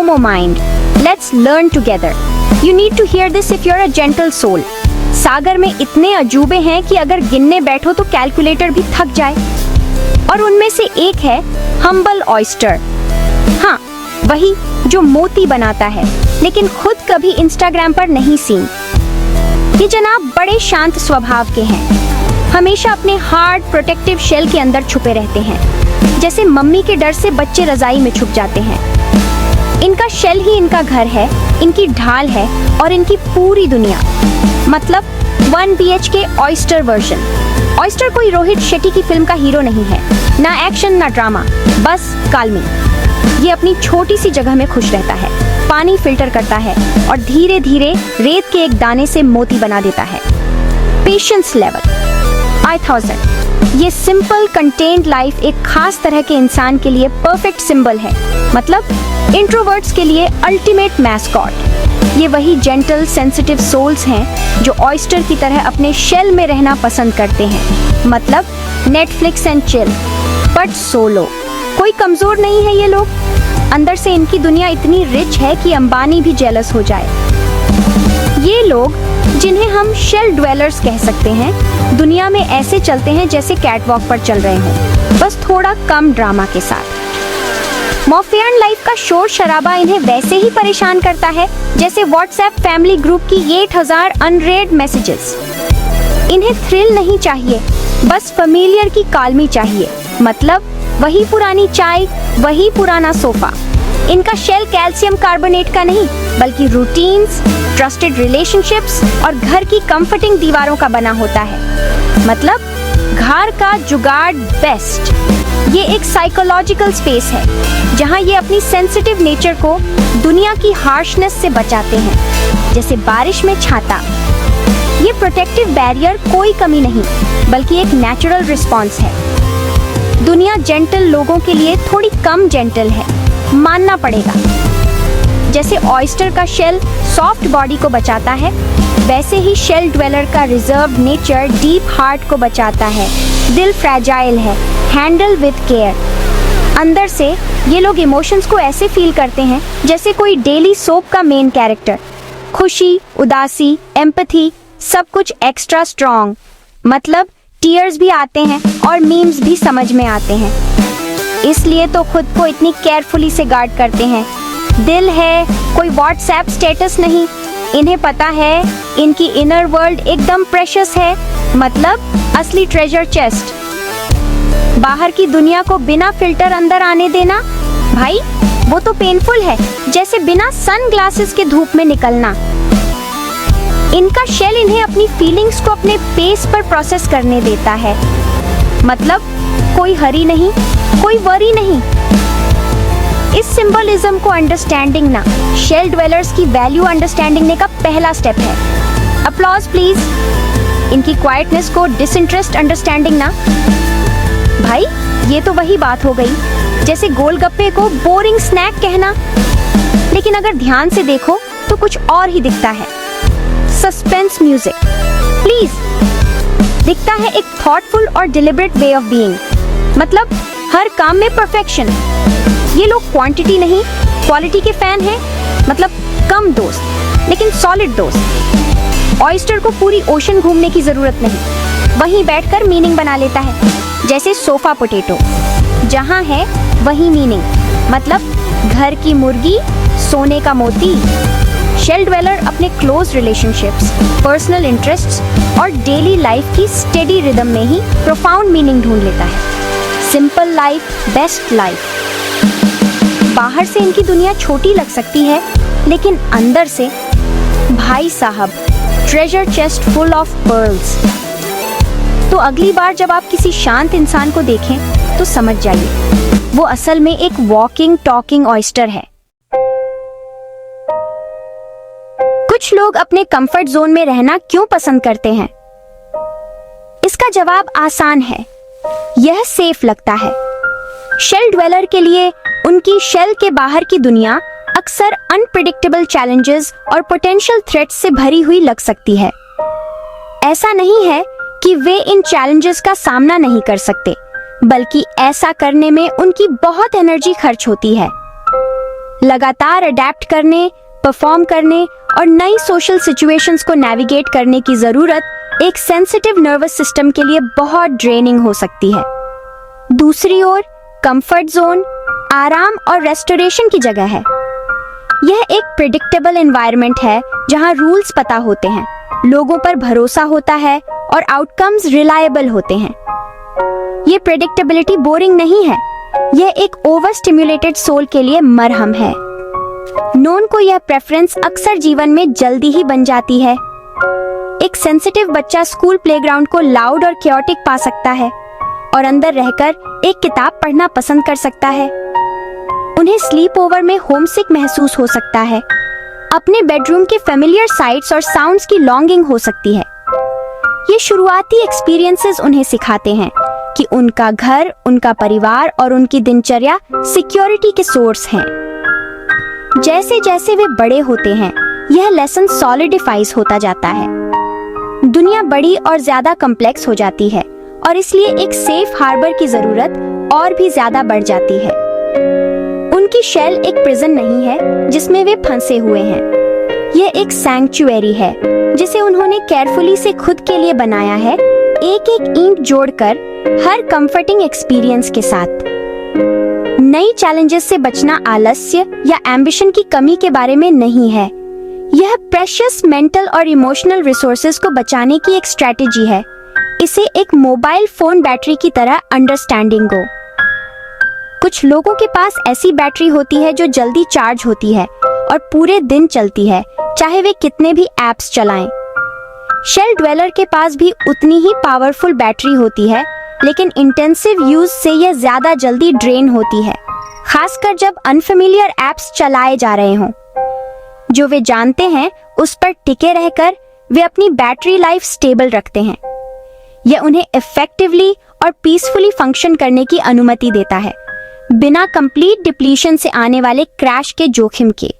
Momo mind. Let's learn together. You need to hear this if you're a gentle soul. सागर में इतने अजूबे हैं कि अगर गिनने बैठो तो कैलकुलेटर भी थक जाए। और उनमें से एक है हम्बल ऑयस्टर। हाँ, वही जो मोती बनाता है लेकिन खुद कभी इंस्टाग्राम पर नहीं सीन। ये जनाब बड़े शांत स्वभाव के हैं, हमेशा अपने हार्ड प्रोटेक्टिव शेल के अंदर छुपे रहते हैं, जैसे मम्मी के डर से बच्चे रजाई में छुप जाते हैं। इनका शेल ही इनका घर है, इनकी ढाल है और इनकी पूरी दुनिया। मतलब 1 BHK ऑयस्टर वर्जन। ऑयस्टर कोई रोहित शेट्टी की फिल्म का हीरो नहीं है, ना एक्शन ना ड्रामा, बस काल्मिंग। ये अपनी छोटी सी जगह में खुश रहता है, पानी फिल्टर करता है और धीरे धीरे रेत के एक दाने से मोती बना देता है। Patience level 1000। ये सिंपल कंटेन्ड लाइफ एक खास तरह के इंसान के लिए परफेक्ट सिंबल है। मतलब इंट्रोवर्ट्स के लिए अल्टीमेट मैस्कॉट। ये वही जेंटल सेंसिटिव सोल्स हैं जो ऑयस्टर की तरह अपने शेल में रहना पसंद करते हैं। मतलब Netflix and chill but solo. कोई कमजोर नहीं है ये लोग। अंदर से इनकी दुनिया इतनी रिच है कि अंबानी भी जेलस हो जाए। ये लोग, जिन्हें हम शेल ड्वेलर्स कह सकते हैं, दुनिया में ऐसे चलते हैं जैसे कैटवॉक पर चल रहे हों, बस थोड़ा कम ड्रामा के साथ। मॉर्फियन लाइफ का शोर शराबा इन्हें वैसे ही परेशान करता है जैसे व्हाट्सएप फैमिली ग्रुप की 8000 अनरेड मैसेजेस। इन्हें थ्रिल नहीं चाहिए, बस फेमिलियर की काल्मी चाहिए। मतलब वही पुरानी चाय, वही पुराना सोफा। इनका शेल कैल्शियम कार्बोनेट का नहीं, बल्कि रूटीन्स, ट्रस्टेड रिलेशनशिप्स और घर की कंफर्टिंग दीवारों का बना होता है। मतलब घर का जुगाड़ बेस्ट। ये एक साइकोलॉजिकल स्पेस है जहाँ ये अपनी सेंसिटिव नेचर को दुनिया की हार्शनेस से बचाते हैं, जैसे बारिश में छाता। ये प्रोटेक्टिव बैरियर कोई कमी नहीं, बल्कि एक नेचुरल रिस्पॉन्स है। दुनिया जेंटल लोगों के लिए थोड़ी कम जेंटल है, मानना पड़ेगा। जैसे ऑयस्टर का शेल सॉफ्ट बॉडी को बचाता है, वैसे ही शेल ड्वेलर का रिजर्व नेचर डीप हार्ट को बचाता है। दिल फ्रैजाइल है, हैंडल विद केयर। अंदर से ये लोग इमोशंस को ऐसे फील करते हैं जैसे कोई डेली सोप का मेन कैरेक्टर। खुशी, उदासी, एम्पैथी, सब कुछ एक्स्ट्रा स्ट्रॉन्ग। मतलब टीयर्स भी आते हैं और मीम्स भी समझ में आते हैं। इसलिए तो खुद को इतनी केयरफुली से गार्ड करते हैं। दिल है, कोई व्हाट्सएप स्टेटस नहीं। इन्हें पता है इनकी इनर वर्ल्ड एकदम प्रेशियस है, मतलब असली ट्रेजर चेस्ट। बाहर की दुनिया को बिना फिल्टर अंदर आने देना, भाई वो तो पेनफुल है, जैसे बिना सन ग्लासेस के धूप में निकलना। इनका शेल इन्हें अपनी फीलिंग्स को अपने पेस पर प्रोसेस करने देता है। मतलब कोई हरी नहीं, कोई वरी नहीं। इस सिंबलिज्म को अंडरस्टैंडिंग ना, शेल ड्वेलर्स की वैल्यू अंडरस्टैंडिंग का पहला स्टेप है। Applause please. इनकी क्वाइटनेस को डिसइंटरेस्ट अंडरस्टैंडिंग ना। भाई ये तो वही बात हो गई जैसे गोलगप्पे को बोरिंग स्नैक कहना। लेकिन अगर ध्यान से देखो तो कुछ और ही दिखता है। Suspense music please. दिखता है एक थॉटफुल और डिलिबरेट वे ऑफ बीइंग। मतलब हर काम में परफेक्शन। ये लोग क्वांटिटी नहीं, क्वालिटी के फैन हैं। मतलब कम दोस्त लेकिन सॉलिड दोस्त। ऑयस्टर को पूरी ओशन घूमने की जरूरत नहीं, वहीं बैठकर मीनिंग बना लेता है। जैसे सोफा पोटैटो, जहाँ है वही मीनिंग। मतलब घर की मुर्गी, सोने का मोती। शेल ड्वेलर अपने क्लोज रिलेशनशिप्स, पर्सनल इंटरेस्ट्स और डेली लाइफ की स्टेडी रिदम में ही प्रोफाउंड मीनिंग ढूंढ लेता है। Simple life, best life. बाहर से इनकी दुनिया छोटी लग सकती है, लेकिन अंदर से भाई साहब treasure chest full of pearls. तो अगली बार जब आप किसी शांत इंसान को देखें तो समझ जाइए वो असल में एक वॉकिंग टॉकिंग ऑयस्टर है। कुछ लोग अपने कंफर्ट जोन में रहना क्यों पसंद करते हैं? इसका जवाब आसान है, यह सेफ लगता है। शेल ड्वेलर के लिए उनकी शेल के बाहर की दुनिया अक्सर अनप्रेडिक्टेबल चैलेंजेस और पोटेंशियल थ्रेट्स से भरी हुई लग सकती है। ऐसा नहीं है कि वे इन चैलेंजेस का सामना नहीं कर सकते, बल्कि ऐसा करने में उनकी बहुत एनर्जी खर्च होती है। लगातार अडेप्ट करने, परफॉर्म करने और नई सोशल सिचुएशंस को नेविगेट करने की जरूरत एक सेंसिटिव नर्वस सिस्टम के लिए बहुत ड्रेनिंग हो सकती है। दूसरी ओर कंफर्ट जोन आराम और रेस्टोरेशन की जगह है। यह एक प्रिडिक्टेबल एनवायरनमेंट है जहां रूल्स पता होते हैं, लोगों पर भरोसा होता है और आउटकम्स रिलायबल होते हैं। ये प्रेडिक्टेबिलिटी बोरिंग नहीं है, यह एक ओवर स्टिम्युलेटेड सोल के लिए मरहम है। नोन को यह प्रेफरेंस अक्सर जीवन में जल्दी ही बन जाती है। एक सेंसिटिव बच्चा स्कूल प्लेग्राउंड को लाउड और क्योटिक पा सकता है और अंदर रहकर एक किताब पढ़ना पसंद कर सकता है। उन्हें स्लीप ओवर में होमसिक महसूस हो सकता है। अपने बेडरूम के फेमिलियर साइट्स और साउंड्स की लॉन्गिंग हो सकती है। ये शुरुआती एक्सपीरियंसेस उन्हें सिखाते हैं कि उनका घर, उनका परिवार और उनकी दिनचर्या सिक्योरिटी के सोर्स हैं। जैसे जैसे वे बड़े होते हैं, यह लेसन सॉलिडिफाइज होता जाता है। दुनिया बड़ी और ज्यादा कॉम्प्लेक्स हो जाती है और इसलिए एक सेफ हार्बर की जरूरत और भी ज्यादा बढ़ जाती है। उनकी शेल एक प्रिजन नहीं है जिसमें वे फंसे हुए हैं। यह एक सैंक्चुएरी है जिसे उन्होंने केयरफुली से खुद के लिए बनाया है, एक एक ईंट जोड़कर हर कंफर्टिंग एक्सपीरियंस के साथ। नई चैलेंजेस से बचना आलस्य या एम्बिशन की कमी के बारे में नहीं है। यह प्रेशियस मेंटल और इमोशनल रिसोर्सेज को बचाने की एक स्ट्रेटेजी है। इसे एक मोबाइल फोन बैटरी की तरह अंडरस्टैंडिंग हो। कुछ लोगों के पास ऐसी बैटरी होती है जो जल्दी चार्ज होती है और पूरे दिन चलती है, चाहे वे कितने भी एप्स चलाएं। शेल ड्वेलर के पास भी उतनी ही पावरफुल बैटरी होती है, लेकिन इंटेंसिव यूज से यह ज्यादा जल्दी ड्रेन होती है, खासकर जब अनफेमिलियर एप्स चलाए जा रहे हों। जो वे जानते हैं उस पर टिके रहकर वे अपनी बैटरी लाइफ स्टेबल रखते हैं। यह उन्हें इफेक्टिवली और पीसफुली फंक्शन करने की अनुमति देता है, बिना कंप्लीट डिप्लीशन से आने वाले क्रैश के जोखिम के।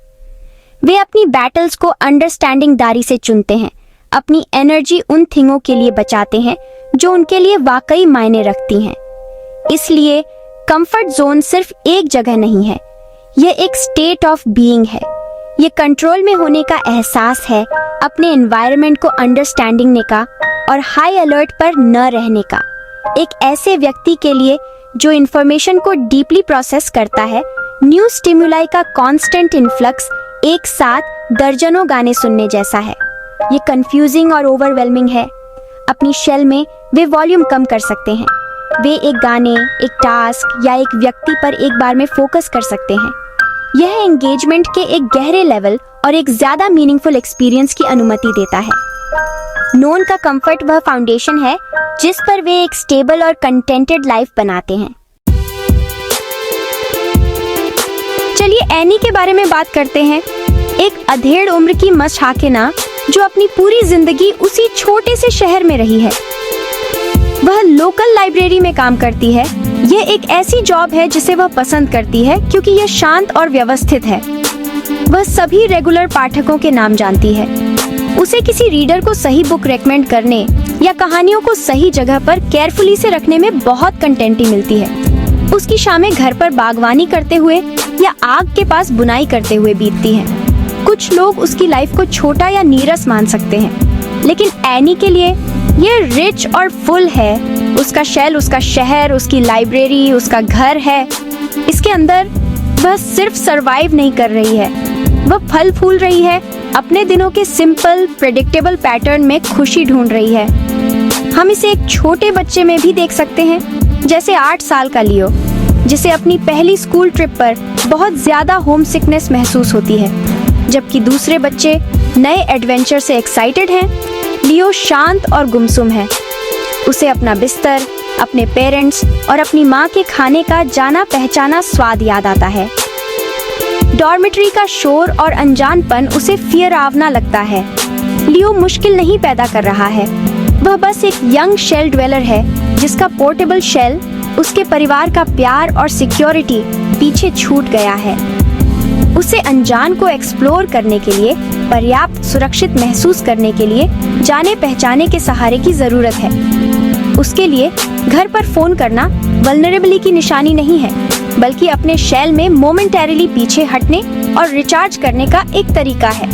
वे अपनी बैटल्स को अंडरस्टैंडिंग दारी से चुनते हैं, अपनी एनर्जी उन थिंगों के लिए बचाते हैं जो उनके लिए वाकई मायने रखती हैं। इसलिए कंफर्ट जोन सिर्फ एक जगह नहीं है, यह एक स्टेट ऑफ बीइंग है। ये कंट्रोल में होने का एहसास है, अपने एनवायरनमेंट को अंडरस्टैंडिंग का और हाई अलर्ट पर न रहने का। एक ऐसे व्यक्ति के लिए जो इंफॉर्मेशन को डीपली प्रोसेस करता है, न्यू स्टिमुलाई का कांस्टेंट इन्फ्लक्स एक साथ दर्जनों गाने सुनने जैसा है। ये कंफ्यूजिंग और ओवरवेलमिंग है। अपनी शेल में वे वॉल्यूम कम कर सकते हैं। वे एक गाने, एक टास्क या एक व्यक्ति पर एक बार में फोकस कर सकते हैं। यह एंगेजमेंट के एक गहरे लेवल और एक ज्यादा मीनिंगफुल एक्सपीरियंस की अनुमति देता है। नोन का कंफर्ट वह फाउंडेशन है जिस पर वे एक स्टेबल और कंटेंटेड लाइफ बनाते हैं। चलिए एनी के बारे में बात करते हैं। एक अधेड़ उम्र की मशहाकिना जो अपनी पूरी जिंदगी उसी छोटे से शहर में रही है। वह लोकल लाइब्रेरी में काम करती है। यह एक ऐसी जॉब है जिसे वह पसंद करती है क्योंकि यह शांत और व्यवस्थित है। वह सभी रेगुलर पाठकों के नाम जानती है। उसे किसी रीडर को सही बुक रेकमेंड करने या कहानियों को सही जगह पर केयरफुली से रखने में बहुत कंटेंटी मिलती है। उसकी शामें घर पर बागवानी करते हुए या आग के पास बुनाई करते हुए बीतती हैं। कुछ लोग उसकी लाइफ को छोटा या नीरस मान सकते हैं, लेकिन एनी के लिए ये रिच और फुल है। उसका शेल, उसका शहर, उसकी लाइब्रेरी, उसका घर है। इसके अंदर वह सिर्फ सरवाइव नहीं कर रही है, वह फल फूल रही है। अपने दिनों के सिंपल प्रेडिक्टेबल पैटर्न में खुशी ढूंढ रही है। हम इसे एक छोटे बच्चे में भी देख सकते हैं, जैसे 8 साल का लियो, जिसे अपनी पहली स्कूल ट्रिप पर बहुत ज्यादा होम सिकनेस महसूस होती है, जबकि दूसरे बच्चे नए एडवेंचर से एक्साइटेड हैं। लियो शांत और गुमसुम है। उसे अपना बिस्तर, अपने पेरेंट्स और अपनी माँ के खाने का जाना पहचाना स्वाद याद आता है। डॉर्मेट्री का शोर और अनजानपन उसे फियरावना लगता है। लियो मुश्किल नहीं पैदा कर रहा है, वह बस एक यंग शेल ड्वेलर है जिसका पोर्टेबल शेल, उसके परिवार का प्यार और सिक्योरिटी पीछे छूट गया है। उसे अनजान को एक्सप्लोर करने के लिए, पर्याप्त सुरक्षित महसूस करने के लिए जाने पहचाने के सहारे की जरूरत है। उसके लिए घर पर फोन करना वल्नरेबिलिटी की निशानी नहीं है, बल्कि अपने शेल में मोमेंटरीली पीछे हटने और रिचार्ज करने का एक तरीका है।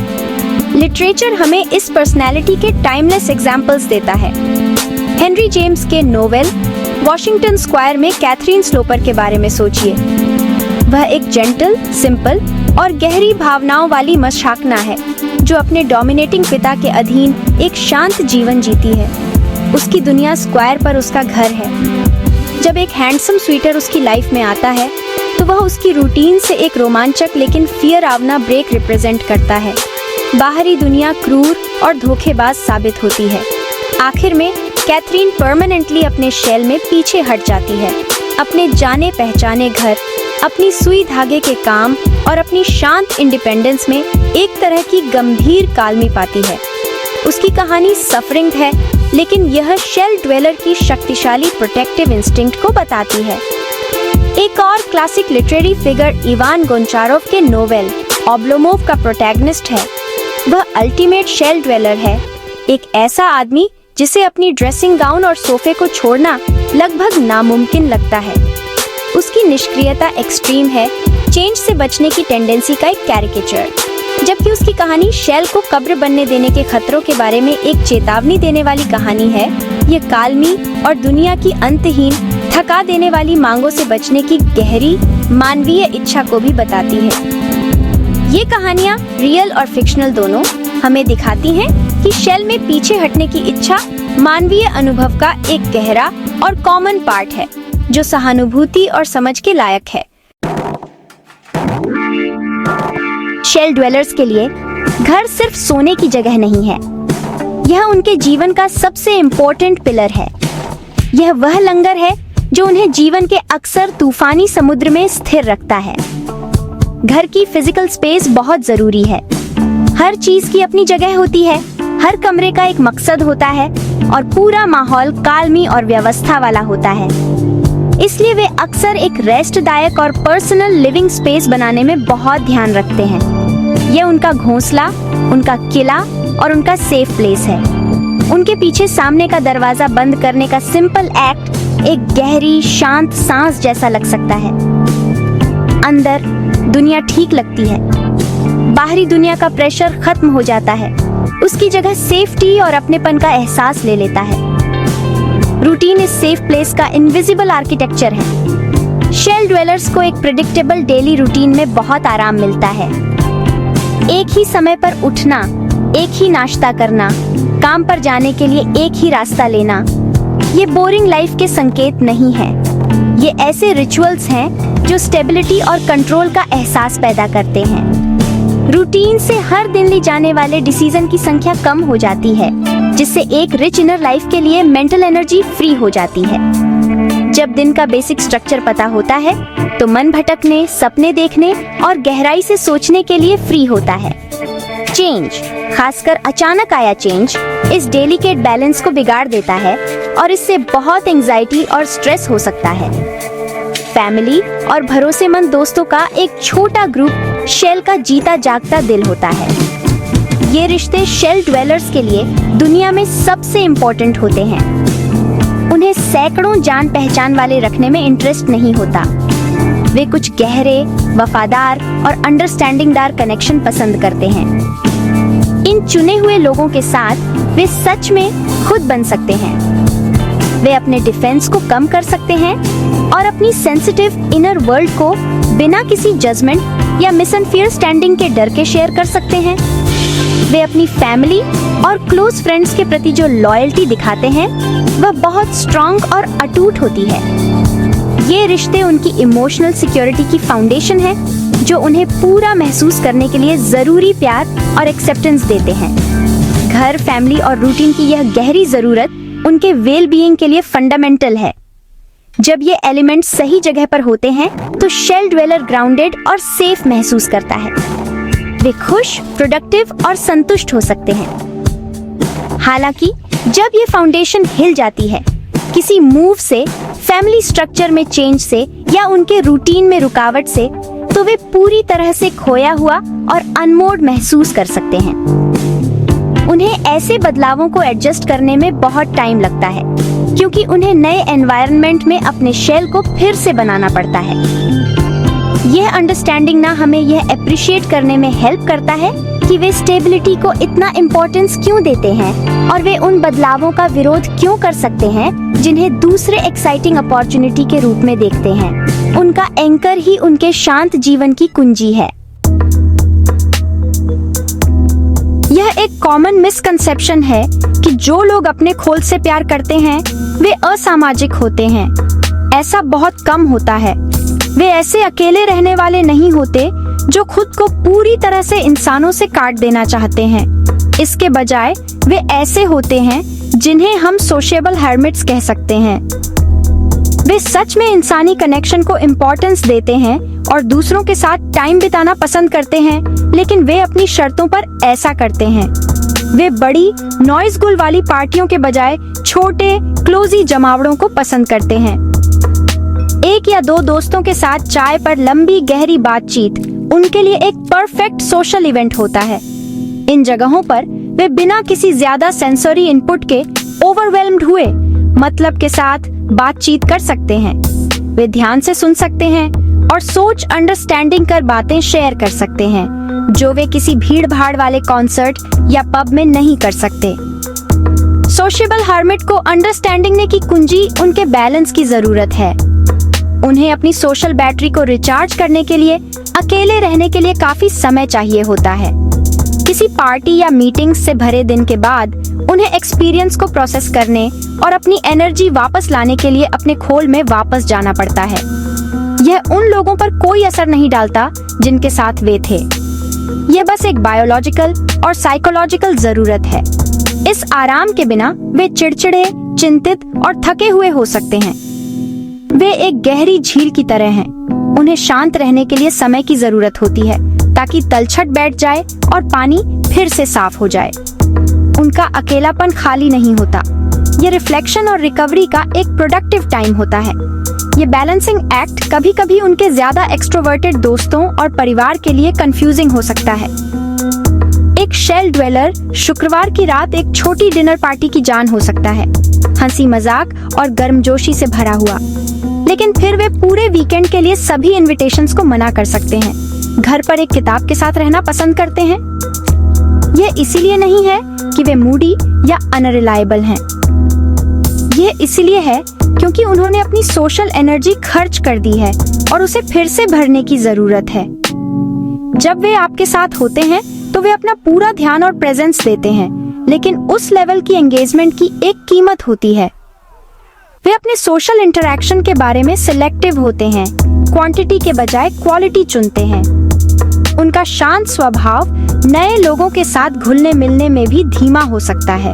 लिटरेचर हमें इस पर्सनैलिटी के टाइमलेस एग्जाम्पल्स देता है। हेनरी जेम्स के नोवेल वॉशिंगटन स्क्वायर में कैथरीन स्लोपर के बारे में सोचिए। वह एक जेंटल, सिंपल और गहरी भावनाओं वाली मशाकना है जो अपने डोमिनेटिंग पिता के अधीन एक शांत जीवन जीती है। उसकी दुनिया स्क्वायर पर उसका घर है। जब एक हैंडसम स्वीटर उसकी लाइफ में आता है तो वह उसकी रूटीन से एक रोमांचक लेकिन फियरावना ब्रेक रिप्रेजेंट करता है। बाहरी दुनिया क्रूर और धोखेबाज साबित होती है। आखिर में कैथरीन परमानेंटली अपने शेल में पीछे हट जाती है। अपने जाने पहचाने घर, अपनी सुई धागे के काम और अपनी शांत इंडिपेंडेंस में एक तरह की गंभीर काल्मी पाती है। उसकी कहानी सफरिंग है, लेकिन यह शेल ड्वेलर की शक्तिशाली प्रोटेक्टिव इंस्टिंक्ट को बताती है। एक और क्लासिक लिटरेरी फिगर इवान गोंचारोव के नोवेल ओब्लोमोव का प्रोटैगनिस्ट है। वह अल्टीमेट शेल ड्वेलर है, एक ऐसा आदमी जिसे अपनी ड्रेसिंग गाउन और सोफे को छोड़ना लगभग नामुमकिन लगता है। उसकी निष्क्रियता एक्सट्रीम है, चेंज से बचने की टेंडेंसी का एक कैरिकेचर, जबकि उसकी कहानी शेल को कब्र बनने देने के खतरों के बारे में एक चेतावनी देने वाली कहानी है। ये काल्मी और दुनिया की अंतहीन, थका देने वाली मांगों से बचने की गहरी मानवीय इच्छा को भी बताती है। ये कहानियाँ, रियल और फिक्शनल दोनों, हमें दिखाती हैं कि शेल में पीछे हटने की इच्छा मानवीय अनुभव का एक गहरा और कॉमन पार्ट है जो सहानुभूति और समझ के लायक है। शेल ड्वेलर्स के लिए घर सिर्फ सोने की जगह नहीं है, यह उनके जीवन का सबसे इम्पोर्टेंट पिलर है। यह वह लंगर है जो उन्हें जीवन के अक्सर तूफानी समुद्र में स्थिर रखता है। घर की फिजिकल स्पेस बहुत जरूरी है। हर चीज की अपनी जगह होती है, हर कमरे का एक मकसद होता है और पूरा माहौल काल्मी और व्यवस्था वाला होता है। इसलिए वे अक्सर एक रेस्टदायक और पर्सनल लिविंग स्पेस बनाने में बहुत ध्यान रखते हैं। यह उनका घोंसला, उनका किला और उनका सेफ प्लेस है। उनके पीछे सामने का दरवाजा बंद करने का सिंपल एक्ट एक गहरी शांत सांस जैसा लग सकता है। अंदर दुनिया ठीक लगती है, बाहरी दुनिया का प्रेशर खत्म हो जाता है, उसकी जगह सेफ्टी और अपनेपन का एहसास ले लेता है। रूटीन इस सेफ प्लेस का इनविजिबल आर्किटेक्चर है। शेल ड्वेलर्स को एक प्रेडिक्टेबल डेली रूटीन में बहुत आराम मिलता है। एक ही समय पर उठना, एक ही नाश्ता करना, काम पर जाने के लिए एक ही रास्ता लेना, ये बोरिंग लाइफ के संकेत नहीं है। ये ऐसे रिचुअल्स हैं जो स्टेबिलिटी और कंट्रोल का एहसास पैदा करते हैं। रूटीन से हर दिन ली जाने वाले डिसीजन की संख्या कम हो जाती है, जिससे एक रिच इनर लाइफ के लिए मेंटल एनर्जी फ्री हो जाती है। जब दिन का बेसिक स्ट्रक्चर पता होता है तो मन भटकने, सपने देखने और गहराई से सोचने के लिए फ्री होता है। चेंज, खासकर अचानक आया चेंज, इस डेलिकेट बैलेंस को बिगाड़ देता है और इससे बहुत एंजाइटी और स्ट्रेस हो सकता है। फैमिली और भरोसेमंद दोस्तों का एक छोटा ग्रुप शेल का जीता जागता दिल होता है। ये रिश्ते शेल ड्वेलर्स के लिए दुनिया में सबसे इम्पोर्टेंट होते हैं। उन्हें सैकड़ों जान पहचान वाले रखने में इंटरेस्ट नहीं होता। वे कुछ गहरे, वफादार और अंडरस्टैंडिंगदार कनेक्शन पसंद करते हैं। इन चुने हुए लोगों के साथ वे सच में खुद बन सकते हैं। वे अपने डिफेंस को कम कर सकते हैं और अपनी सेंसिटिव इनर वर्ल्ड को बिना किसी जजमेंट या मिसअंडरस्टैंडिंग के डर के शेयर कर सकते हैं। वे अपनी फैमिली और क्लोज फ्रेंड्स के प्रति जो लॉयल्टी दिखाते हैं वह बहुत स्ट्रॉन्ग और अटूट होती है। ये रिश्ते उनकी इमोशनल सिक्योरिटी की फाउंडेशन है, जो उन्हें पूरा महसूस करने के लिए जरूरी प्यार और एक्सेप्टेंस देते हैं। घर, फैमिली और रूटीन की यह गहरी जरूरत उनके वेल बीइंग के लिए फंडामेंटल है। जब ये एलिमेंट्स सही जगह पर होते हैं तो शेल ड्वेलर ग्राउंडेड और सेफ महसूस करता है। वे खुश, प्रोडक्टिव और संतुष्ट हो सकते हैं। हालांकि जब ये फाउंडेशन हिल जाती है, किसी मूव से, फैमिली स्ट्रक्चर में चेंज से या उनके रूटीन में रुकावट से, तो वे पूरी तरह से खोया हुआ और अनमोड महसूस कर सकते हैं। उन्हें ऐसे बदलावों को एडजस्ट करने में बहुत टाइम लगता है। क्योंकि उन्हें नए एनवायरनमेंट में अपने शेल को फिर से बनाना पड़ता है। यह अंडरस्टैंडिंग ना हमें यह अप्रिशिएट करने में हेल्प करता है कि वे स्टेबिलिटी को इतना इम्पोर्टेंस क्यों देते हैं और वे उन बदलावों का विरोध क्यों कर सकते हैं जिन्हें दूसरे एक्साइटिंग अपॉर्चुनिटी के रूप में देखते हैं। उनका एंकर ही उनके शांत जीवन की कुंजी है। यह एक कॉमन मिसकंसेप्शन है कि जो लोग अपने खोल से प्यार करते हैं वे असामाजिक होते हैं। ऐसा बहुत कम होता है। वे ऐसे अकेले रहने वाले नहीं होते जो खुद को पूरी तरह से इंसानों से काट देना चाहते हैं। इसके बजाय वे ऐसे होते हैं जिन्हें हम सोशेबल हर्मिट्स कह सकते हैं। वे सच में इंसानी कनेक्शन को इम्पोर्टेंस देते हैं और दूसरों के साथ टाइम बिताना पसंद करते हैं, लेकिन वे अपनी शर्तों पर ऐसा करते हैं। वे बड़ी नॉइज गुल वाली पार्टियों के बजाय छोटे क्लोजी जमावड़ों को पसंद करते हैं। एक या दो दोस्तों के साथ चाय पर लंबी गहरी बातचीत उनके लिए एक परफेक्ट सोशल इवेंट होता है। इन जगहों पर वे बिना किसी ज्यादा सेंसरी इनपुट के ओवरवेल्म्ड हुए मतलब के साथ बातचीत कर सकते हैं। वे ध्यान से सुन सकते हैं और सोच अंडरस्टैंडिंग कर बातें शेयर कर सकते हैं, जो वे किसी भीड़ भाड़ वाले कॉन्सर्ट या पब में नहीं कर सकते। सोशेबल हर्मिट को अंडरस्टैंडिंग ने की कुंजी उनके बैलेंस की जरूरत है। उन्हें अपनी सोशल बैटरी को रिचार्ज करने के लिए अकेले रहने के लिए काफी समय चाहिए होता है। किसी पार्टी या मीटिंग्स से भरे दिन के बाद उन्हें एक्सपीरियंस को प्रोसेस करने और अपनी एनर्जी वापस लाने के लिए अपने खोल में वापस जाना पड़ता है। यह उन लोगों पर कोई असर नहीं डालता जिनके साथ वे थे। यह बस एक बायोलॉजिकल और साइकोलॉजिकल जरूरत है। इस आराम के बिना वे चिड़चिड़े, चिंतित और थके हुए हो सकते हैं। वे एक गहरी झील की तरह हैं। उन्हें शांत रहने के लिए समय की जरूरत होती है ताकि तलछट बैठ जाए और पानी फिर से साफ हो जाए। उनका अकेलापन खाली नहीं होता। ये रिफ्लेक्शन और रिकवरी का एक प्रोडक्टिव टाइम होता है। ये बैलेंसिंग एक्ट कभी-कभी उनके ज्यादा एक्सट्रोवर्टेड दोस्तों और परिवार के लिए कंफ्यूजिंग हो सकता है। एक शेल ड्वेलर शुक्रवार की रात एक छोटी डिनर पार्टी की जान हो सकता है, हंसी मजाक और गर्मजोशी से भरा हुआ, लेकिन फिर वे पूरे वीकेंड के लिए सभी इनविटेशंस को मना कर सकते हैं। घर पर एक किताब के साथ रहना पसंद करते हैं। यह इसीलिए नहीं है कि वे मूडी या अनरिलायबल हैं। यह इसलिए है क्योंकि उन्होंने अपनी सोशल एनर्जी खर्च कर दी है और उसे फिर से भरने की जरूरत है। जब वे आपके साथ होते हैं तो वे अपना पूरा ध्यान और प्रेजेंस देते हैं, लेकिन उस लेवल की एंगेजमेंट की एक कीमत होती है। वे अपने सोशल इंटरैक्शन के बारे में सिलेक्टिव होते हैं, क्वांटिटी के बजाय क्वालिटी चुनते हैं। उनका शांत स्वभाव नए लोगों के साथ घुलने मिलने में भी धीमा हो सकता है।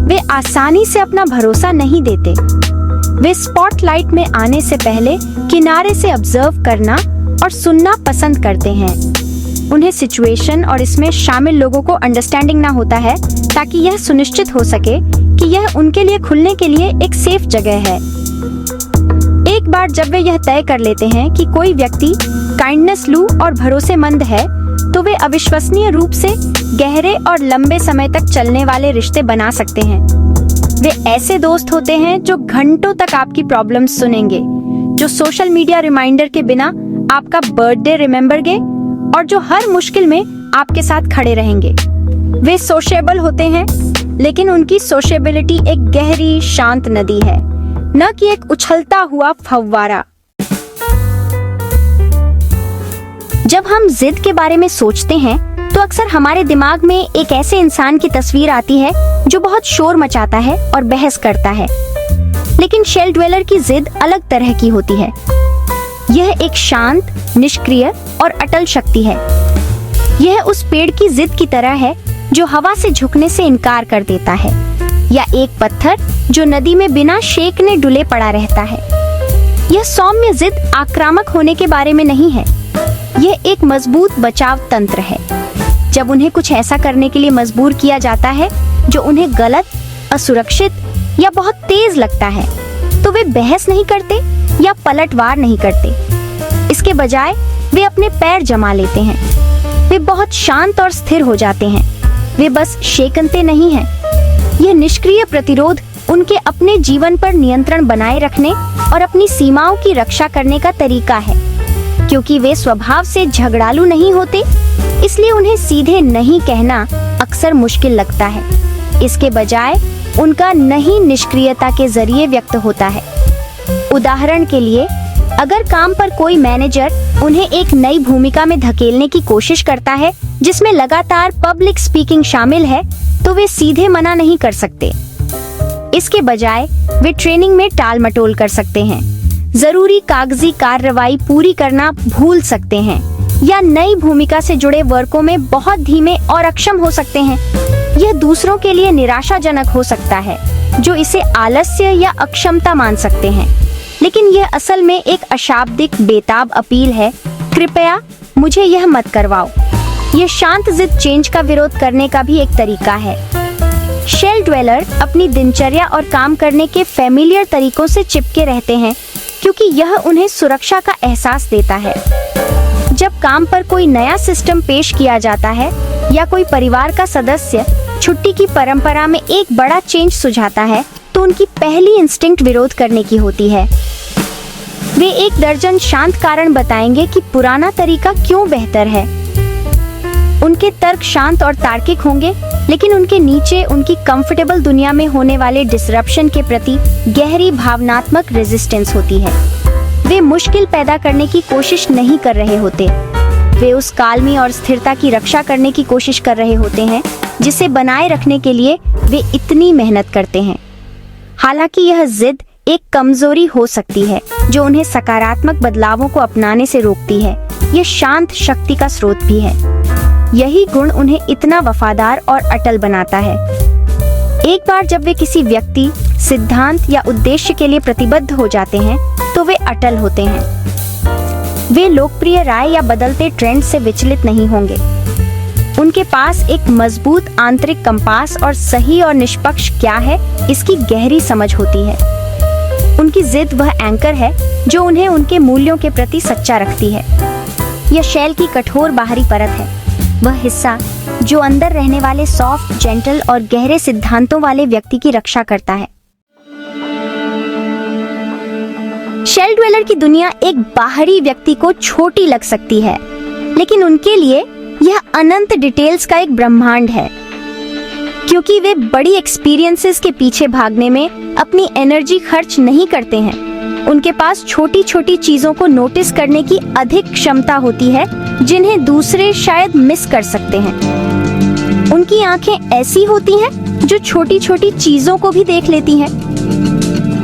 वे आसानी से अपना भरोसा नहीं देते। वे स्पॉटलाइट में आने से पहले किनारे से ऑब्जर्व करना और सुनना पसंद करते हैं। उन्हें सिचुएशन और इसमें शामिल लोगों को अंडरस्टैंडिंग ना होता है ताकि यह सुनिश्चित हो सके कि यह उनके लिए खुलने के लिए एक सेफ जगह है। एक बार जब वे यह तय कर लेते हैं कि कोई व्यक्ति काइंडनेस लू और भरोसेमंद है, तो वे अविश्वसनीय रूप से गहरे और लंबे समय तक चलने वाले रिश्ते बना सकते हैं। वे ऐसे दोस्त होते हैं जो घंटों तक आपकी प्रॉब्लम्स सुनेंगे, जो सोशल मीडिया रिमाइंडर के बिना आपका बर्थडे रिमेम्बरगे और जो हर मुश्किल में आपके साथ खड़े रहेंगे। वे सोशेबल होते हैं, लेकिन उनकी सोशेबिलिटी एक गहरी शांत नदी है, न कि एक उछलता हुआ फव्वारा। जब हम जिद के बारे में सोचते हैं तो अक्सर हमारे दिमाग में एक ऐसे इंसान की तस्वीर आती है जो बहुत शोर मचाता है और बहस करता है। लेकिन शेल ड्वेलर की जिद अलग तरह की होती है। यह एक शांत, निष्क्रिय और अटल शक्ति है। यह उस पेड़ की जिद की तरह है जो हवा से झुकने से इनकार कर देता है, या एक पत्थर जो नदी में बिना शेकने डुले पड़ा रहता है। यह सौम्य जिद आक्रामक होने के बारे में नहीं है। यह एक मजबूत बचाव तंत्र है। जब उन्हें कुछ ऐसा करने के लिए मजबूर किया जाता है जो उन्हें गलत, असुरक्षित या बहुत तेज लगता है, तो वे बहस नहीं करते या पलटवार नहीं करते। इसके बजाय वे अपने पैर जमा लेते हैं। वे बहुत शांत और स्थिर हो जाते हैं। वे बस शेकनते नहीं हैं। यह निष्क्रिय प्रतिरोध उनके अपने जीवन पर नियंत्रण बनाए रखने और अपनी सीमाओं की रक्षा करने का तरीका है। क्योंकि वे स्वभाव से झगड़ालू नहीं होते, इसलिए उन्हें सीधे नहीं कहना अक्सर मुश्किल लगता है। इसके बजाय उनका नहीं निष्क्रियता के जरिए व्यक्त होता है। उदाहरण के लिए, अगर काम पर कोई मैनेजर उन्हें एक नई भूमिका में धकेलने की कोशिश करता है जिसमें लगातार पब्लिक स्पीकिंग शामिल है, तो वे सीधे मना नहीं कर सकते। इसके बजाय वे ट्रेनिंग में टाल मटोल कर सकते हैं, जरूरी कागजी कार्रवाई पूरी करना भूल सकते हैं, या नई भूमिका से जुड़े वर्कों में बहुत धीमे और अक्षम हो सकते हैं। यह दूसरों के लिए निराशाजनक हो सकता है, जो इसे आलस्य या अक्षमता मान सकते हैं, लेकिन यह असल में एक अशाब्दिक बेताब अपील है, कृपया मुझे यह मत करवाओ। यह शांत जिद चेंज का विरोध करने का भी एक तरीका है। शेल ड्वेलर अपनी दिनचर्या और काम करने के फैमिलियर तरीकों से चिपके रहते हैं, क्योंकि यह उन्हें सुरक्षा का एहसास देता है। जब काम पर कोई नया सिस्टम पेश किया जाता है या कोई परिवार का सदस्य छुट्टी की परंपरा में एक बड़ा चेंज सुझाता है, तो उनकी पहली इंस्टिंक्ट विरोध करने की होती है। वे एक दर्जन शांत कारण बताएंगे कि पुराना तरीका क्यों बेहतर है। उनके तर्क शांत और तार्किक होंगे, लेकिन उनके नीचे उनकी कंफर्टेबल दुनिया में होने वाले डिसरप्शन के प्रति गहरी भावनात्मक रेजिस्टेंस होती है। वे मुश्किल पैदा करने की कोशिश नहीं कर रहे होते, वे उस कालमी और स्थिरता की रक्षा करने की कोशिश कर रहे होते हैं जिसे बनाए रखने के लिए वे इतनी मेहनत करते हैं। हालांकि यह जिद एक कमजोरी हो सकती है जो उन्हें सकारात्मक बदलावों को अपनाने से रोकती है। यह शांत शक्ति का स्रोत भी है। यही गुण उन्हें इतना वफादार और अटल बनाता है। एक बार जब वे किसी व्यक्ति, सिद्धांत या उद्देश्य के लिए प्रतिबद्ध हो जाते हैं, तो वे अटल होते हैं। वे लोकप्रिय राय या बदलते ट्रेंड से विचलित नहीं होंगे। उनके पास एक मजबूत आंतरिक कंपास और सही और निष्पक्ष क्या है इसकी गहरी समझ होती है। उनकी जिद वह एंकर है जो उन्हें उनके मूल्यों के प्रति सच्चा रखती है। यह शैल की कठोर बाहरी परत है, वह हिस्सा जो अंदर रहने वाले सॉफ्ट, जेंटल और गहरे सिद्धांतों वाले व्यक्ति की रक्षा करता है। शेल ड्वेलर की दुनिया एक बाहरी व्यक्ति को छोटी लग सकती है, लेकिन उनके लिए यह अनंत डिटेल्स का एक ब्रह्मांड है। क्योंकि वे बड़ी एक्सपीरियंसेस के पीछे भागने में अपनी एनर्जी खर्च नहीं करते हैं, उनके पास छोटी छोटी चीजों को नोटिस करने की अधिक क्षमता होती है जिन्हें दूसरे शायद मिस कर सकते हैं। उनकी आंखें ऐसी होती हैं जो छोटी छोटी चीजों को भी देख लेती हैं।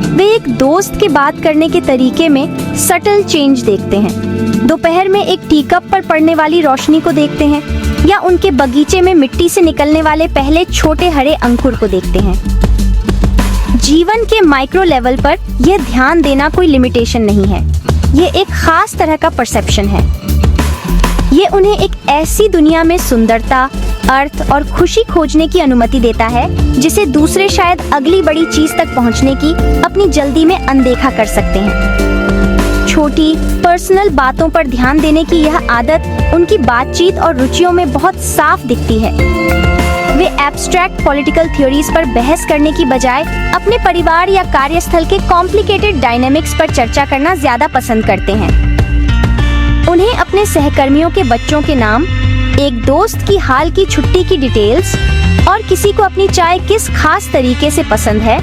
वे एक दोस्त के बात करने के तरीके में सटल चेंज देखते हैं, दोपहर में एक टीकप पर पड़ने वाली रोशनी को देखते हैं, या उनके बगीचे में मिट्टी से निकलने वाले पहले छोटे हरे अंकुर को देखते हैं। जीवन के माइक्रो लेवल पर यह ध्यान देना कोई लिमिटेशन नहीं है, यह एक खास तरह का परसेप्शन है। ये उन्हें एक ऐसी दुनिया में सुंदरता, अर्थ और खुशी खोजने की अनुमति देता है जिसे दूसरे शायद अगली बड़ी चीज तक पहुंचने की अपनी जल्दी में अनदेखा कर सकते हैं। छोटी पर्सनल बातों पर ध्यान देने की यह आदत उनकी बातचीत और रुचियों में बहुत साफ दिखती है। वे एब्स्ट्रैक्ट पॉलिटिकल थ्योरीज पर बहस करने की बजाय अपने परिवार या कार्यस्थल के कॉम्प्लिकेटेड डायनेमिक्स पर चर्चा करना ज्यादा पसंद करते हैं। उन्हें अपने सहकर्मियों के बच्चों के नाम, एक दोस्त की हाल की छुट्टी की डिटेल्स और किसी को अपनी चाय किस खास तरीके से पसंद है,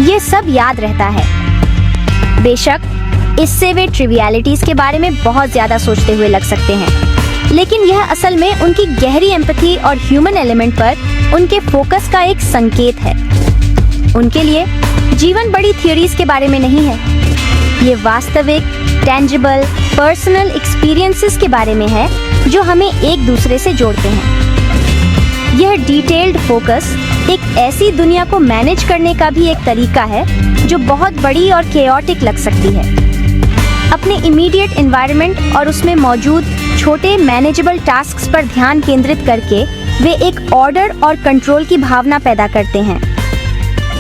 ये सब याद रहता है। बेशक इससे वे ट्रिवियलिटीज के बारे में बहुत ज्यादा सोचते हुए लग सकते हैं, लेकिन यह असल में उनकी गहरी एम्पैथी और ह्यूमन एलिमेंट पर उनके फोकस का एक संकेत है। उनके लिए जीवन बड़ी थ्योरीज के बारे में नहीं है, ये वास्तविक, टेंजिबल, पर्सनल एक्सपीरियंसेस के बारे में है जो हमें एक दूसरे से जोड़ते हैं। यह डिटेल्ड फोकस एक ऐसी दुनिया को मैनेज करने का भी एक तरीका है जो बहुत बड़ी और केओटिक लग सकती है। अपने इमीडिएट एनवायरनमेंट और उसमें मौजूद छोटे मैनेजेबल टास्क्स पर ध्यान केंद्रित करके वे एक ऑर्डर और कंट्रोल की भावना पैदा करते हैं।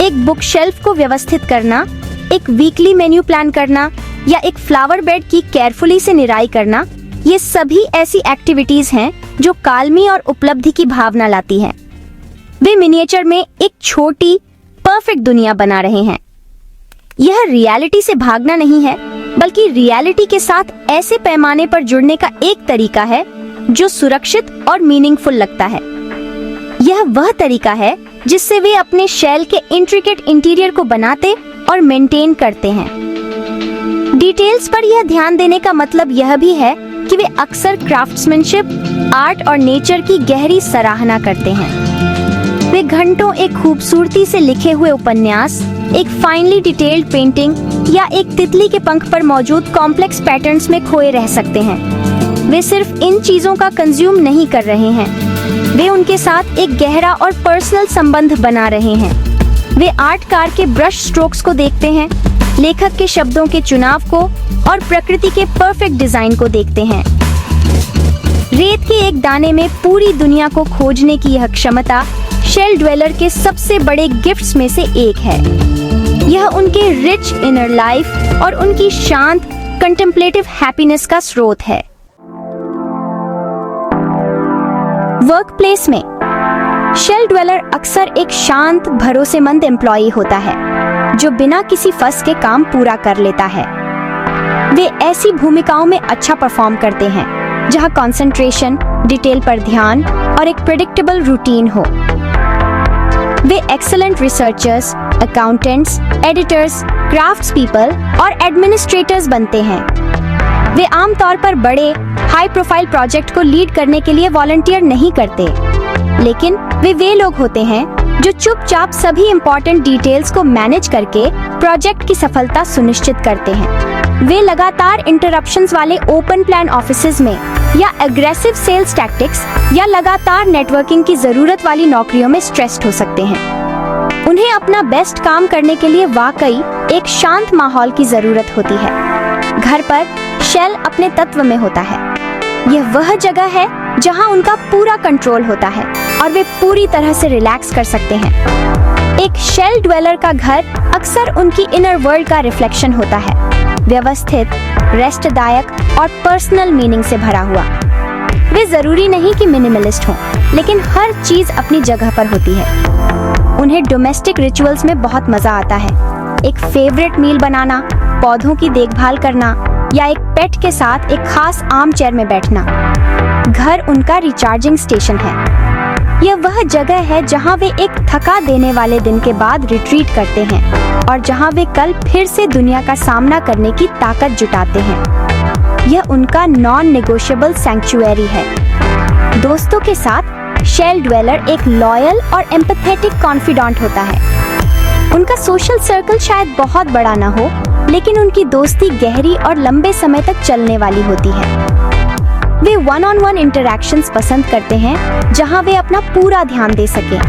एक बुक शेल्फ को व्यवस्थित करना, एक वीकली मेन्यू प्लान करना या एक फ्लावर बेड की केयरफुली से निराई करना, ये सभी ऐसी एक्टिविटीज हैं जो कालमी और उपलब्धि की भावना लाती हैं। वे मिनिएचर में एक छोटी परफेक्ट दुनिया बना रहे हैं। यह रियलिटी से भागना नहीं है, बल्कि रियलिटी के साथ ऐसे पैमाने पर जुड़ने का एक तरीका है जो सुरक्षित और मीनिंगफुल लगता है। यह वह तरीका है जिससे वे अपने शेल के इंट्रिकेट इंटीरियर को बनाते और मेंटेन करते हैं। डिटेल्स पर यह ध्यान देने का मतलब यह भी है कि वे अक्सर क्राफ्ट्समैनशिप, आर्ट और नेचर की गहरी सराहना करते हैं। वे घंटों एक खूबसूरती से लिखे हुए उपन्यास, एक फाइनली डिटेल्ड पेंटिंग या एक तितली के पंख पर मौजूद कॉम्प्लेक्स पैटर्न्स में खोए रह सकते हैं। वे सिर्फ इन चीजों का कंज्यूम नहीं कर रहे हैं, वे उनके साथ एक गहरा और पर्सनल संबंध बना रहे हैं। वे आर्टकार के ब्रश स्ट्रोक्स को देखते हैं, लेखक के शब्दों के चुनाव को और प्रकृति के परफेक्ट डिजाइन को देखते हैं। रेत के एक दाने में पूरी दुनिया को खोजने की यह क्षमता शेल ड्वेलर के सबसे बड़े गिफ्ट्स में से एक है। यह उनके रिच इनर लाइफ और उनकी शांत कंटेम्पलेटिव हैप्पीनेस का स्रोत है। वर्क प्लेस में शेल ड्वेलर अक्सर एक शांत, भरोसेमंद एम्प्लॉई होता है जो बिना किसी फस के काम पूरा कर लेता है। वे ऐसी भूमिकाओं में अच्छा परफॉर्म करते हैं जहां कंसंट्रेशन, डिटेल पर ध्यान और एक प्रेडिक्टेबल रूटीन हो। वे excellent researchers, accountants, editors, crafts people और एडमिनिस्ट्रेटर्स बनते हैं। वे आमतौर पर बड़े, हाई प्रोफाइल प्रोजेक्ट को लीड करने के लिए वॉलंटियर नहीं करते, लेकिन वे लोग होते हैं जो चुपचाप सभी इम्पोर्टेंट डिटेल्स को मैनेज करके प्रोजेक्ट की सफलता सुनिश्चित करते हैं। वे लगातार इंटरप्शंस वाले ओपन प्लान ऑफिसेज में या एग्रेसिव सेल्स टैक्टिक्स या लगातार नेटवर्किंग की जरूरत वाली नौकरियों में स्ट्रेस्ड हो सकते हैं। उन्हें अपना बेस्ट काम करने के लिए वाकई एक शांत माहौल की जरूरत होती है। घर पर शेल अपने तत्व में होता है। यह वह जगह है जहां उनका पूरा कंट्रोल होता है और वे पूरी तरह से रिलैक्स कर सकते हैं। एक शेल ड्वेलर का घर अक्सर उनकी इनर वर्ल्ड का रिफ्लेक्शन होता है, व्यवस्थित, रेस्टदायक और पर्सनल मीनिंग से भरा हुआ। वे जरूरी नहीं कि मिनिमलिस्ट हों, लेकिन हर चीज अपनी जगह पर होती है। उन्हें डोमेस्टिक रिचुअल्स में बहुत मजा आता है। एक फेवरेट मील बनाना, पौधों की देखभाल करना या एक पेट के साथ एक खास आर्म चेयर में बैठना। घर उनका रिचार्जिंग स्टेशन है। यह वह जगह है जहां वे एक थका देने वाले दिन के बाद रिट्रीट करते हैं और जहां वे कल फिर से दुनिया का सामना करने की ताकत जुटाते हैं। यह उनका नॉन नेगोशिएबल सैंक्चुअरी है। दोस्तों के साथ शेल ड्वेलर एक लॉयल और एम्पैथेटिक कॉन्फिडेंट होता है। उनका सोशल सर्कल शायद बहुत बड़ा ना हो, लेकिन उनकी दोस्ती गहरी और लंबे समय तक चलने वाली होती है। Way one on one interactions पसंद करते हैं जहां वे अपना पूरा ध्यान दे सकें।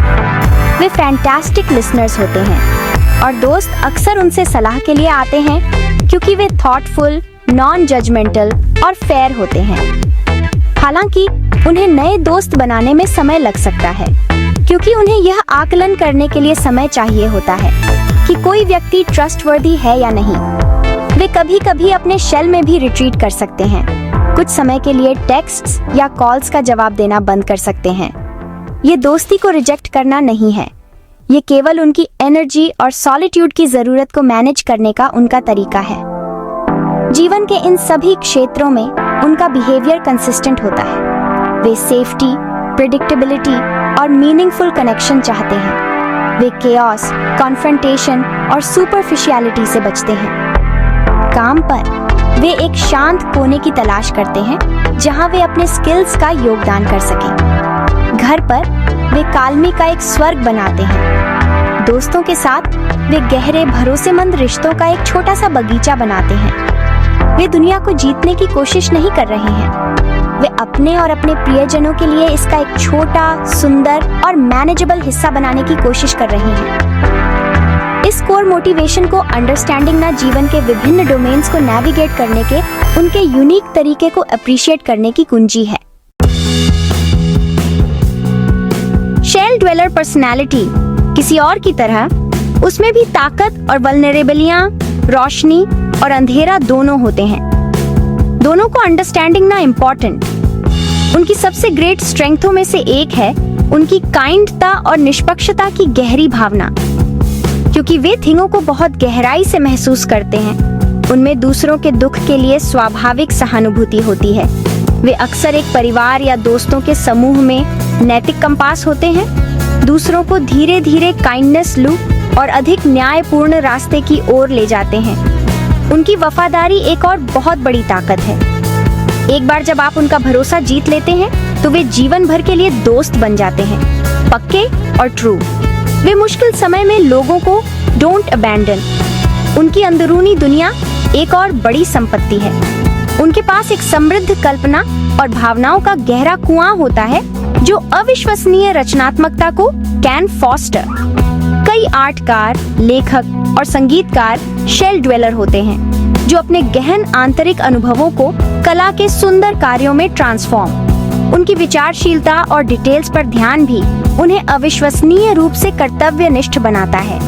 वे फैंटास्टिक लिसनर्स होते हैं और दोस्त अक्सर उनसे सलाह के लिए आते हैं क्योंकि वे थॉटफुल, नॉन जजमेंटल और फेयर होते हैं। हालांकि उन्हें नए दोस्त बनाने में समय लग सकता है, क्योंकि उन्हें यह आकलन करने के लिए समय चाहिए होता है कि कोई व्यक्ति ट्रस्टवर्दी है या नहीं। वे कभी-कभी अपने शेल में भी रिट्रीट कर सकते हैं, कुछ समय के लिए टेक्स्ट्स या कॉल्स का जवाब देना बंद कर सकते हैं। ये दोस्ती को रिजेक्ट करना नहीं है, ये केवल उनकी एनर्जी और सॉलिट्यूड की जरूरत को मैनेज करने का उनका तरीका है। जीवन के इन सभी क्षेत्रों में उनका बिहेवियर कंसिस्टेंट होता है। वे सेफ्टी, प्रेडिक्टेबिलिटी और मीनिंगफुल कनेक्शन चाहते हैं। वे केओस, कॉन्फ्रंटेशन और सुपरफिशियलिटी से बचते हैं। काम पर वे एक शांत कोने की तलाश करते हैं जहां वे अपने स्किल्स का योगदान कर सकें। घर पर वे काल्मी का एक स्वर्ग बनाते हैं। दोस्तों के साथ वे गहरे, भरोसेमंद रिश्तों का एक छोटा सा बगीचा बनाते हैं। वे दुनिया को जीतने की कोशिश नहीं कर रहे हैं, वे अपने और अपने प्रियजनों के लिए इसका एक छोटा, सुंदर और मैनेजेबल हिस्सा बनाने की कोशिश कर रहे हैं। इस कोर मोटिवेशन को अंडरस्टैंडिंग ना जीवन के विभिन्न डोमेन्स को नेविगेट करने के उनके यूनिक तरीके को अप्रिशिएट करने की कुंजी है। शेल ड्वेलर पर्सनालिटी किसी और की तरह उसमें भी ताकत और वल्नरेबलियां, रोशनी और अंधेरा दोनों होते हैं। दोनों को अंडरस्टैंडिंग ना इम्पोर्टेंट। उनकी सबसे ग्रेट स्ट्रेंथों में से एक है उनकी काइंडता और निष्पक्षता की गहरी भावना। क्योंकि वे थिंगों को बहुत गहराई से महसूस करते हैं। उनमें दूसरों के दुख के लिए स्वाभाविक सहानुभूति होती है। वे अक्सर एक परिवार या दोस्तों के समूह में नैतिक कंपास होते हैं, दूसरों को धीरे धीरे काइंडनेस लूप और अधिक न्यायपूर्ण रास्ते की ओर ले जाते हैं। उनकी वफादारी एक और बहुत बड़ी ताकत है। एक बार जब आप उनका भरोसा जीत लेते हैं तो वे जीवन भर के लिए दोस्त बन जाते हैं, पक्के और ट्रू। वे मुश्किल समय में लोगों को डोंट अबैंडन। उनकी अंदरूनी दुनिया एक और बड़ी संपत्ति है। उनके पास एक समृद्ध कल्पना और भावनाओं का गहरा कुआं होता है जो अविश्वसनीय रचनात्मकता को कैन फॉस्टर। कई आर्टकार, लेखक और संगीतकार शेल ड्वेलर होते हैं जो अपने गहन आंतरिक अनुभवों को कला के सुंदर कार्यों में ट्रांसफॉर्म। उनकी विचारशीलता और डिटेल्स पर ध्यान भी उन्हें अविश्वसनीय रूप से कर्तव्यनिष्ठ बनाता है।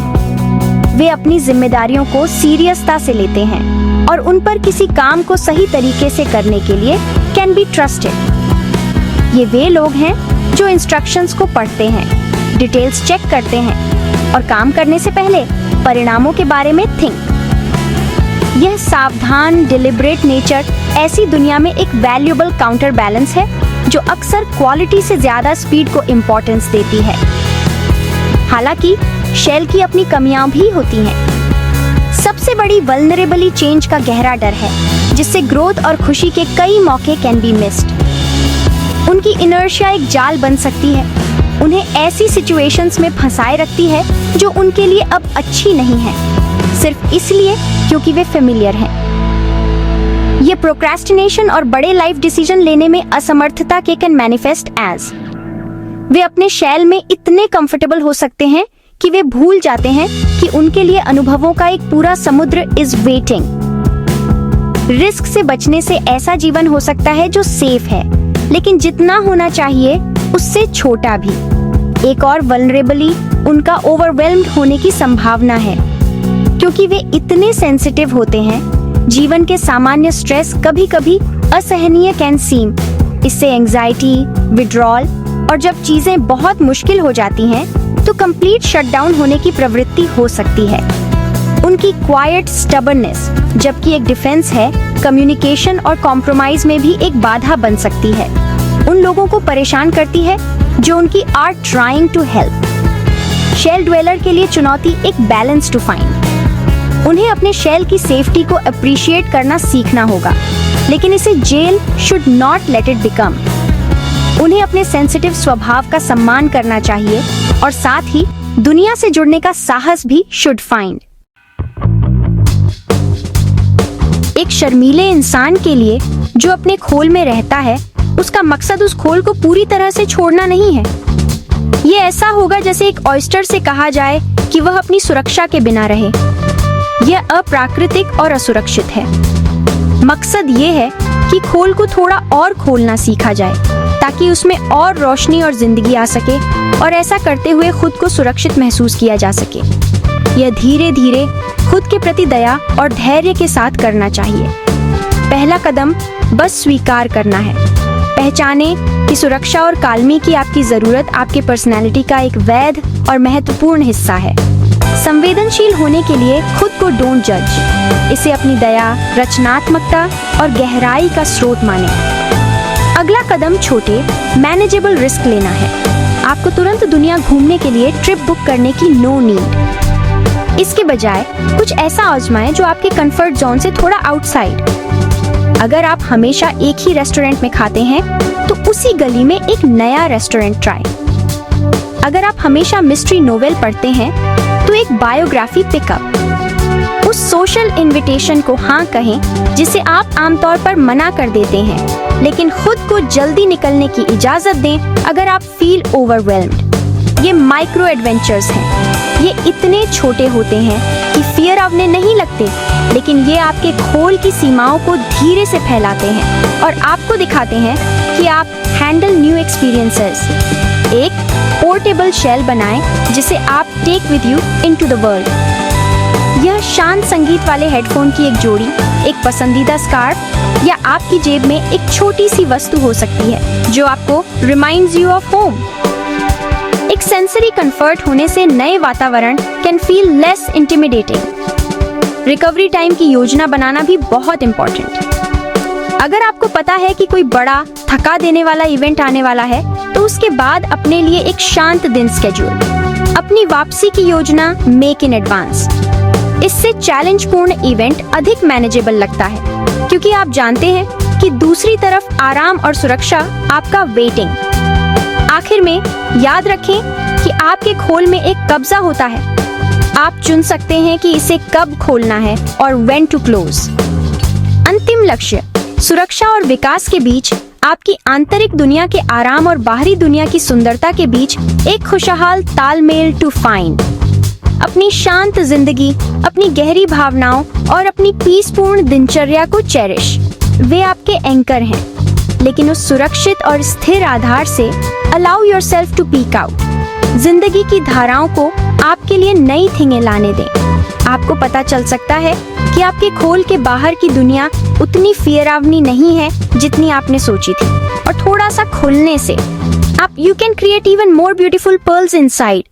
वे अपनी जिम्मेदारियों को सीरियसता से लेते हैं और उन पर किसी काम को सही तरीके से करने के लिए कैन बी ट्रस्टेड। ये वे लोग हैं जो इंस्ट्रक्शंस को पढ़ते हैं, डिटेल्स चेक करते हैं और काम करने से पहले परिणामों के बारे में थिंक। यह सावधान, डिलिब्रेट नेचर ऐसी दुनिया में एक वैल्यूएबल काउंटर बैलेंस है जो अक्सर क्वालिटी से ज्यादा स्पीड को इम्पोर्टेंस देती है। हालांकि शेल की अपनी कमियां भी होती हैं। सबसे बड़ी वल्नरेबली चेंज का गहरा डर है, जिससे ग्रोथ और खुशी के कई मौके कैन बी मिस्ड। उनकी इनर्शिया एक जाल बन सकती है, उन्हें ऐसी सिचुएशंस में फंसाए रखती है जो उनके लिए अब अच्छी नहीं है, सिर्फ इसलिए क्योंकि वे फेमिलियर हैं। ये प्रोक्रेस्टिनेशन और बड़े लाइफ डिसीजन लेने में असमर्थता के कैन मैनिफेस्ट एज वे अपने शेल में इतने कंफर्टेबल हो सकते हैं कि वे भूल जाते हैं कि उनके लिए अनुभवों का एक पूरा समुद्र इज वेटिंग। रिस्क से बचने से ऐसा जीवन हो सकता है जो सेफ है, लेकिन जितना होना चाहिए उससे छोटा भी। एक और वल्नरेबली उनका ओवरवेल्म्ड होने की संभावना है, क्योंकि वे इतने सेंसिटिव होते हैं। जीवन के सामान्य स्ट्रेस कभी कभी असहनीय कैन सीम। इससे एंजाइटी, विड्रॉल और जब चीजें बहुत मुश्किल हो जाती हैं तो कंप्लीट शटडाउन होने की प्रवृत्ति हो सकती है। उनकी क्वाइट स्टबर्ननेस, जबकि एक डिफेंस है, कम्युनिकेशन और कॉम्प्रोमाइज में भी एक बाधा बन सकती है। उन लोगों को परेशान करती है जो उनकी are trying to help. Shell dweller के लिए चुनौती एक बैलेंस टू फाइंड। उन्हें अपने शेल की सेफ्टी को अप्रिशिएट करना सीखना होगा, लेकिन इसे jail should not let it become. उन्हें अपने सेंसिटिव स्वभाव का सम्मान करना चाहिए और साथ ही दुनिया से जुड़ने का साहस भी शुड फाइंड। एक शर्मीले इंसान के लिए जो अपने खोल में रहता है, उसका मकसद उस खोल को पूरी तरह से छोड़ना नहीं है। ये ऐसा होगा जैसे एक ऑयस्टर से कहा जाए कि वह अपनी सुरक्षा के बिना रहे। यह अप्राकृतिक और असुरक्षित है। मकसद ये है कि खोल को थोड़ा और खोलना सीखा जाए ताकि उसमें और रोशनी और जिंदगी आ सके, और ऐसा करते हुए खुद को सुरक्षित महसूस किया जा सके। यह धीरे धीरे खुद के प्रति दया और धैर्य के साथ करना चाहिए। पहला कदम बस स्वीकार करना है। पहचाने कि सुरक्षा और काल्मी की आपकी जरूरत आपके पर्सनैलिटी का एक वैध और महत्वपूर्ण हिस्सा है। संवेदनशील होने के लिए खुद को डोंट जज। इसे अपनी दया, रचनात्मकता और गहराई का स्रोत माने। अगला कदम छोटे, मैनेजेबल रिस्क लेना है। आपको तुरंत दुनिया घूमने के लिए ट्रिप बुक करने की नो नीड। इसके बजाय कुछ ऐसा आजमाएं जो आपके कंफर्ट जोन से थोड़ा आउटसाइड। अगर आप हमेशा एक ही रेस्टोरेंट में खाते हैं तो उसी गली में एक नया रेस्टोरेंट ट्राई। अगर आप हमेशा मिस्ट्री नोवेल पढ़ते हैं तो एक बायोग्राफी पिकअप। उस सोशल इनविटेशन को हाँ कहें जिसे आप आमतौर पर मना कर देते हैं, लेकिन खुद को जल्दी निकलने की इजाजत दें अगर आप फील ओवरवेल्म्ड। ये माइक्रो एडवेंचर्स हैं। ये इतने छोटे होते हैं कि फियर आपने नहीं लगते, लेकिन ये आपके खोल की सीमाओं को धीरे से फैलाते हैं और आपको दिखाते हैं कि आप हैंडल न्यू एक्सपीरियंसेस। एक पोर्टेबल शेल बनाएं जिसे आप take with you into the world. यह शांत संगीत वाले हेडफोन की एक जोड़ी, एक पसंदीदा स्कार्फ या आपकी जेब में एक छोटी सी वस्तु हो सकती है जो आपको रिमाइंड्स यू ऑफ होम। एक सेंसरी कंफर्ट होने से नए वातावरण can can feel less intimidating. Recovery time की योजना बनाना भी बहुत इंपॉर्टेंट। अगर आपको पता है कि कोई बड़ा थका देने वाला इवेंट आने वाला है, तो उसके बाद अपने लिए एक शांत दिन शेड्यूल, अपनी वापसी की योजना मेक इन एडवांस। इससे चैलेंज पूर्ण इवेंट अधिक मैनेजेबल लगता है, क्योंकि आप जानते हैं कि दूसरी तरफ आराम और सुरक्षा आपका वेटिंग। आखिर में याद रखें कि आपके खोल में एक कब्जा होता है। आप चुन सकते हैं कि इसे कब खोलना है और व्हेन टू क्लोज। अंतिम लक्ष्य, सुरक्षा और विकास के बीच आपकी आंतरिक दुनिया के आराम और बाहरी दुनिया की सुंदरता के बीच एक खुशहाल तालमेल टू फाइंड। अपनी शांत जिंदगी, अपनी गहरी भावनाओं और अपनी पीसपूर्ण दिनचर्या को चेरिश। वे आपके एंकर हैं, लेकिन उस सुरक्षित और स्थिर आधार से allow yourself to peek out. जिंदगी की धाराओं को आपके लिए नई थिंगें लाने दें। आपको पता चल सकता है कि आपके खोल के बाहर की दुनिया उतनी फियरावनी नहीं है जितनी आपने सोची थी, और थोड़ा सा खुलने से आप you can create even more beautiful pearls inside.